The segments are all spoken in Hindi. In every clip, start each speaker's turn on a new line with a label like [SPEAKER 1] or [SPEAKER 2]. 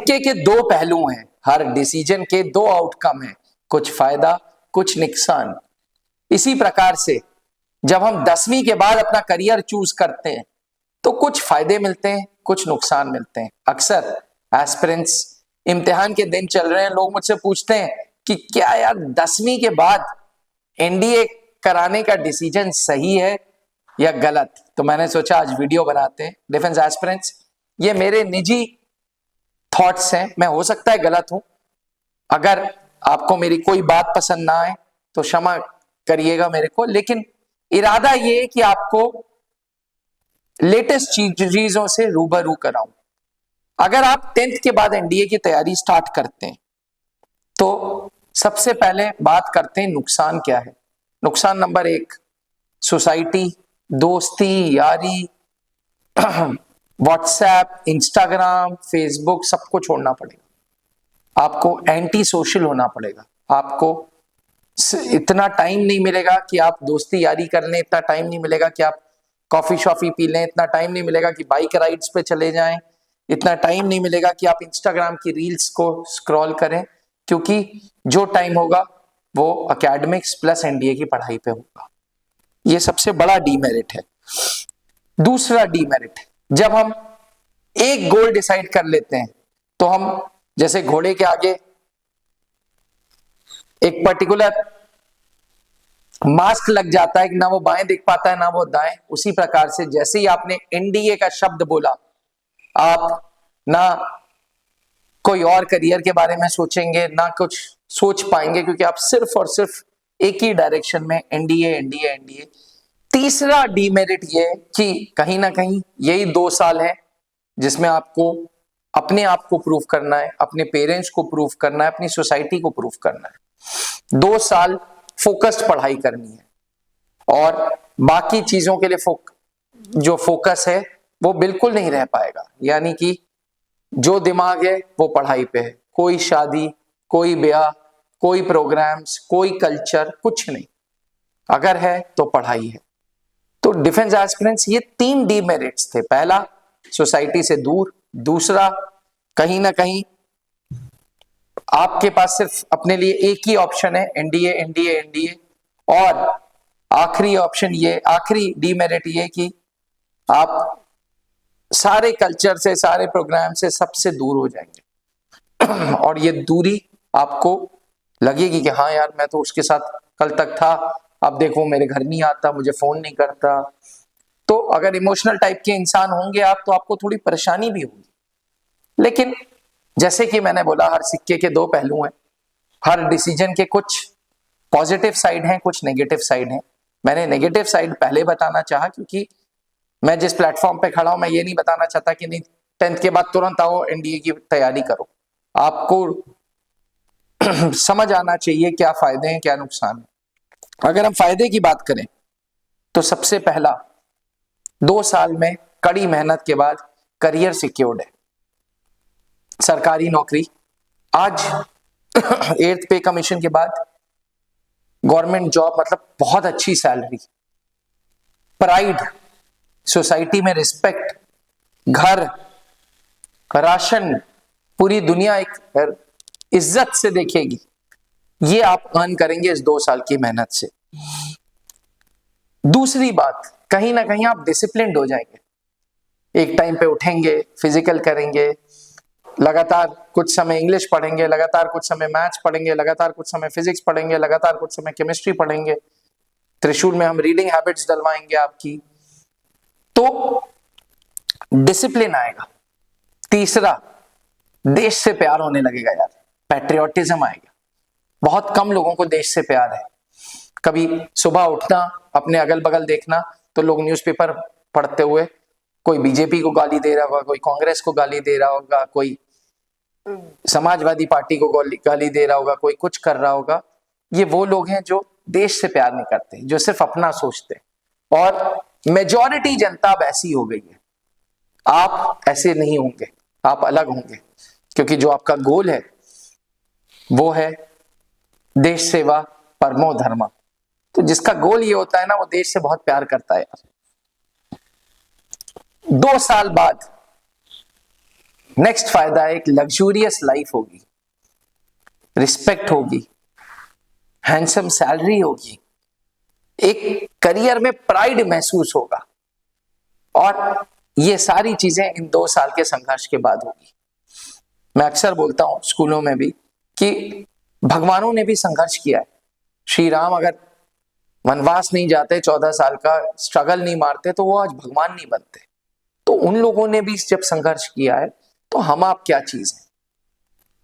[SPEAKER 1] सिक्के के दो पहलू हैं, हर डिसीजन के दो आउटकम हैं, कुछ फायदा कुछ नुकसान। इसी प्रकार से जब हम 10वीं के बाद अपना करियर चूज करते हैं तो कुछ फायदे मिलते हैं कुछ नुकसान मिलते हैं। अक्सर एस्पिरेंट्स, इम्तिहान के दिन चल रहे हैं, लोग मुझसे पूछते हैं कि क्या यार 10वीं के बाद एनडीए कराने का डिसीजन सही है या गलत। तो मैंने सोचा आज वीडियो बनाते हैं। डिफेंस एस्पिरेंट्स, ये मेरे निजी थॉट्स हैं, मैं हो सकता है गलत हूं। अगर आपको मेरी कोई बात पसंद ना आए तो क्षमा करिएगा मेरे को, लेकिन इरादा ये है कि आपको लेटेस्ट चीजों से रूबरू कराऊं। अगर आप 10th के बाद एनडीए की तैयारी स्टार्ट करते हैं तो सबसे पहले बात करते हैं नुकसान क्या है। नुकसान नंबर 1, सोसाइटी, दोस्ती यारी, व्हाट्सएप, इंस्टाग्राम, फेसबुक सबको छोड़ना पड़ेगा। आपको एंटी सोशल होना पड़ेगा। आपको इतना टाइम नहीं मिलेगा कि आप दोस्ती यारी कर लें, इतना टाइम नहीं मिलेगा कि आप कॉफी शॉफी पी लें, इतना टाइम नहीं मिलेगा कि बाइक राइड्स पे चले जाएं, इतना टाइम नहीं मिलेगा कि आप इंस्टाग्राम की रील्स को स्क्रॉल करें, क्योंकि जो टाइम होगा वो एकेडमिक्स प्लस एनडीए की पढ़ाई पे होगा। ये सबसे बड़ा डीमेरिट है। दूसरा डीमेरिट, जब हम एक गोल डिसाइड कर लेते हैं तो हम जैसे घोड़े के आगे एक पर्टिकुलर मास्क लग जाता है कि ना वो बाएं दिख पाता है ना वो दाएं, उसी प्रकार से जैसे ही आपने एनडीए का शब्द बोला, आप ना कोई और करियर के बारे में सोचेंगे ना कुछ सोच पाएंगे, क्योंकि आप सिर्फ और सिर्फ एक ही डायरेक्शन में एनडीए एनडीए एनडीए। तीसरा डीमेरिट ये कि कहीं ना कहीं यही 2 साल है जिसमें आपको अपने आप को प्रूव करना है, अपने पेरेंट्स को प्रूव करना है, अपनी सोसाइटी को प्रूव करना है। 2 साल फोकस्ड पढ़ाई करनी है और बाकी चीजों के लिए जो फोकस है वो बिल्कुल नहीं रह पाएगा। यानी कि जो दिमाग है वो पढ़ाई पे है, कोई शादी, कोई ब्याह, कोई प्रोग्राम्स, कोई कल्चर, कुछ नहीं। अगर है तो पढ़ाई है। तो डिफेंस एस्पिरेंट्स, ये 3 डीमेरिट्स थे। पहला, सोसाइटी से दूर। दूसरा, कहीं ना कहीं आपके पास सिर्फ अपने लिए एक ही ऑप्शन है, एनडीए एनडीए एनडीए। और आखिरी ऑप्शन ये, आखिरी डीमेरिट ये कि आप सारे कल्चर से, सारे प्रोग्राम से, सबसे दूर हो जाएंगे और ये दूरी आपको लगेगी कि हाँ यार मैं तो उसके साथ कल तक था, अब देखो मेरे घर नहीं आता, मुझे फोन नहीं करता। तो अगर इमोशनल टाइप के इंसान होंगे आप तो आपको थोड़ी परेशानी भी होगी। लेकिन जैसे कि मैंने बोला, हर सिक्के के 2 पहलू हैं, हर डिसीजन के कुछ पॉजिटिव साइड हैं, कुछ नेगेटिव साइड हैं। मैंने नेगेटिव साइड पहले बताना चाहा क्योंकि मैं जिस प्लेटफॉर्म पे खड़ा हूं, मैं ये नहीं बताना चाहता कि नहीं 10th के बाद तुरंत आओ एनडीए की तैयारी करो। आपको समझ आना चाहिए क्या फायदे हैं क्या नुकसान है। अगर हम फायदे की बात करें तो सबसे पहला, 2 साल में कड़ी मेहनत के बाद करियर सिक्योर्ड है, सरकारी नौकरी। आज 8th पे कमीशन के बाद गवर्नमेंट जॉब मतलब बहुत अच्छी सैलरी, प्राइड, सोसाइटी में रिस्पेक्ट, घर, राशन, पूरी दुनिया एक इज्जत से देखेगी। ये आप अर्न करेंगे इस 2 साल की मेहनत से। दूसरी बात, कहीं ना कहीं आप डिसिप्लिन्ड हो जाएंगे। एक टाइम पे उठेंगे, फिजिकल करेंगे, लगातार कुछ समय इंग्लिश पढ़ेंगे, लगातार कुछ समय मैथ्स पढ़ेंगे, लगातार कुछ समय फिजिक्स पढ़ेंगे, लगातार कुछ समय केमिस्ट्री पढ़ेंगे। त्रिशूल में हम रीडिंग हैबिट्स डलवाएंगे आपकी, तो डिसिप्लिन आएगा। तीसरा, देश से प्यार होने लगेगा यार, पैट्रियोटिज्म आएगा। बहुत कम लोगों को देश से प्यार है। कभी सुबह उठना, अपने अगल बगल देखना तो लोग न्यूज़पेपर पढ़ते हुए कोई बीजेपी को गाली दे रहा होगा, कोई कांग्रेस को गाली दे रहा होगा, कोई समाजवादी पार्टी को गाली दे रहा होगा, कोई कुछ कर रहा होगा। ये वो लोग हैं जो देश से प्यार नहीं करते, जो सिर्फ अपना सोचते हैं। और मेजॉरिटी जनता अब ऐसी हो गई है। आप ऐसे नहीं होंगे, आप अलग होंगे, क्योंकि जो आपका गोल है वो है देश सेवा परमो धर्मा। तो जिसका गोल ये होता है ना, वो देश से बहुत प्यार करता है यार। 2 साल बाद नेक्स्ट फायदा है, एक लग्जूरियस लाइफ होगी, रिस्पेक्ट होगी, हैंडसम सैलरी होगी, एक करियर में प्राइड महसूस होगा, और ये सारी चीजें इन 2 साल के संघर्ष के बाद होगी। मैं अक्सर बोलता हूं स्कूलों में भी कि भगवानों ने भी संघर्ष किया है। श्री राम अगर वनवास नहीं जाते, 14 साल का स्ट्रगल नहीं मारते, तो वो आज भगवान नहीं बनते। तो उन लोगों ने भी जब संघर्ष किया है, तो हम आप क्या चीज है।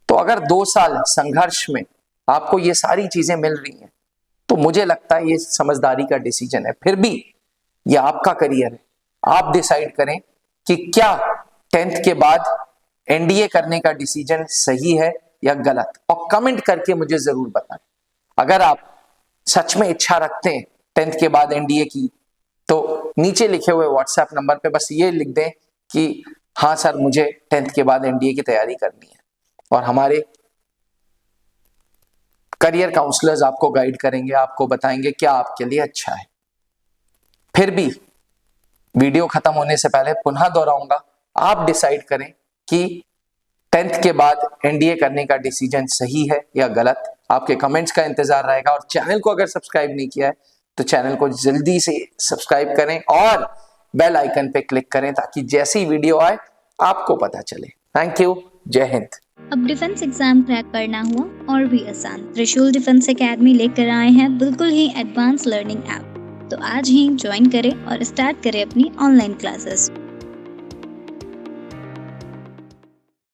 [SPEAKER 1] तो अगर 2 साल संघर्ष में आपको ये सारी चीजें मिल रही हैं, तो मुझे लगता है ये समझदारी का डिसीजन है। फिर भी ये आपका करियर है, आप डिसाइड करें कि क्या 10th के बाद एनडीए करने का डिसीजन सही है या गलत, और कमेंट करके मुझे जरूर बताएं। अगर आप सच में इच्छा रखते हैं 10th के बाद एनडीए की, तो नीचे लिखे हुए व्हाट्सएप नंबर पे बस ये लिख दें कि हाँ सर, मुझे 10th के बाद एनडीए की तैयारी करनी है, और हमारे करियर काउंसलर्स आपको गाइड करेंगे, आपको बताएंगे क्या आपके लिए अच्छा है। फिर भी वीडियो खत्म होने से पहले पुनः दोहराऊंगा, आप डिसाइड करें कि 10th के बाद एनडीए करने का डिसीजन सही है या गलत। आपके कमेंट्स का इंतजार रहेगा, और चैनल को अगर सब्सक्राइब नहीं किया है तो चैनल को जल्दी से सब्सक्राइब करें और बेल आइकन पे क्लिक करें, ताकि जैसी वीडियो आए आपको पता चले। थैंक यू, जय हिंद।
[SPEAKER 2] अब डिफेंस एग्जाम क्रैक करना हुआ और भी आसान, त्रिशूल डिफेंस एकेडमी लेकर आए हैं बिल्कुल ही एडवांस लर्निंग ऐप। तो आज ही ज्वाइन करें और स्टार्ट करें अपनी ऑनलाइन क्लासेस।